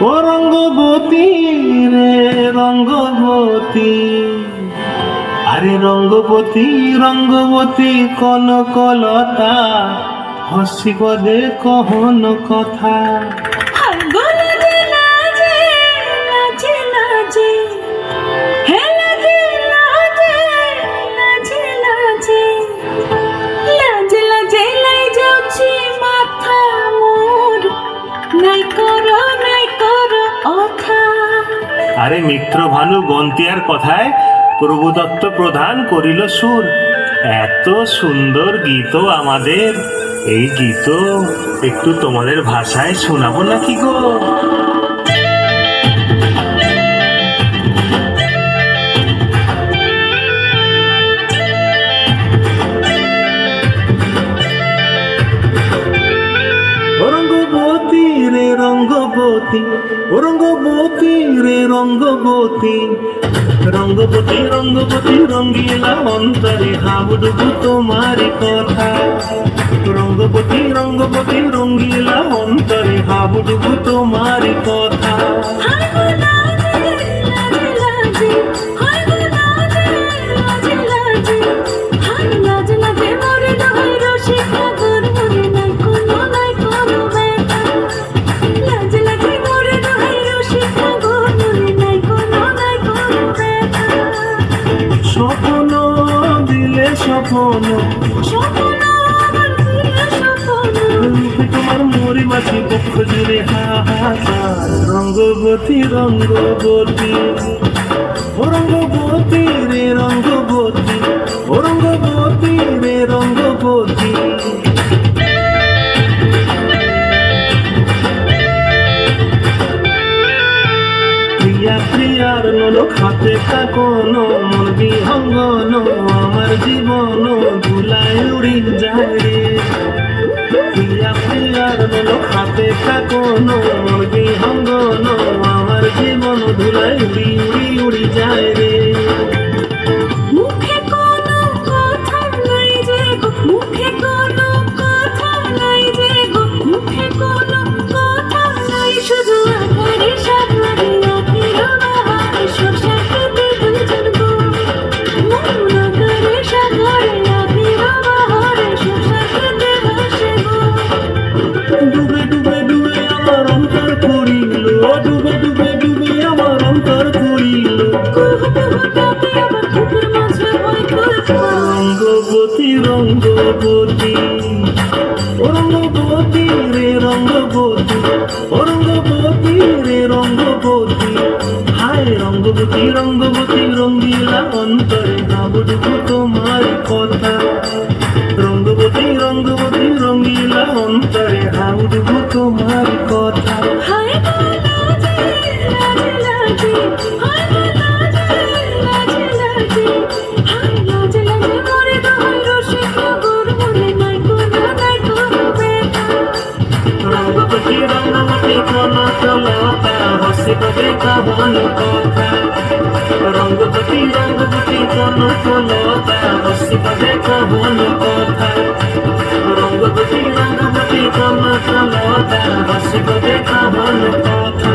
ও রঙ্গবতী রে রঙ্গবতী, আরে রঙ্গবতী রঙ্গবতী কনকলতা, হসিব দে কহন কথা। আরে মিত্র ভানু গন্তিয়ার কথায় প্রভুদত্ত প্রধান করিল সুর। এত সুন্দর গীত আমাদের, এই গীত একটু তোমাদের ভাষায় শোনাবো নাকি গো? রঙ্গবতী রে রঙ্গবতী, ও রঙ্গবতী রে রঙ্গবতী, রঙ্গবতী রঙ্গবতী রঙ্গিলা অন্তরে হাবুডুবু তোমার কথা। রঙ্গবতী রঙ্গবতী রঙ্গিলা অন্তরে হাবুডুবু তোমার কথা। স্বপ্ন দিলে স্বপ্ন, তোমার মরি মাছি পক্ষ জুড়ে হাহাকার। রঙ্গবতী রঙ্গবতী, ও রঙ্গবতী রে রঙ্গবতী, ও রঙ্গবতী রে রঙ্গবতী। প্রিয়া প্রিয়ার নোলক হাতে থাকোনো, মন বিহঙ্গন আমার জীবন ধুলায় উড়ি যায় রে। প্রিয়া প্রিয়ার নোলক হাতে থাকোনো, মন বিহঙ্গন আমার জীবন ধুলায় উড়ি উড়ি উড়ি যায় রে। ডুবে ডুবে ডুবে আমার অন্তর পুরিল, ডুবে ডুবে ডুবে আমার অন্তর পুরিল। রঙ্গবতী রঙ্গবতী, ও রঙ্গবতী রে রঙ্গবতী, ও রঙ্গবতী রে রঙ্গবতী। হায় রঙ্গবতী রঙ্গবতী রঙ্গিলা অন্তরে হাবুডুবু তোমার কথা। রঙ্গবতী রঙ্গবতী রঙ্গিলা অন্তরে হাবুডুবু তোমার কথা। রঙ্গবতী রঙ্গবতী কনকলতা, হসিব দে কহন কথা। রঙ্গবতী রঙ্গবতী কনকলতা, হসিব দে কহন কথা। রঙ্গবতী রঙ্গবতী কনকলতা, হসিব দে কহন কথা।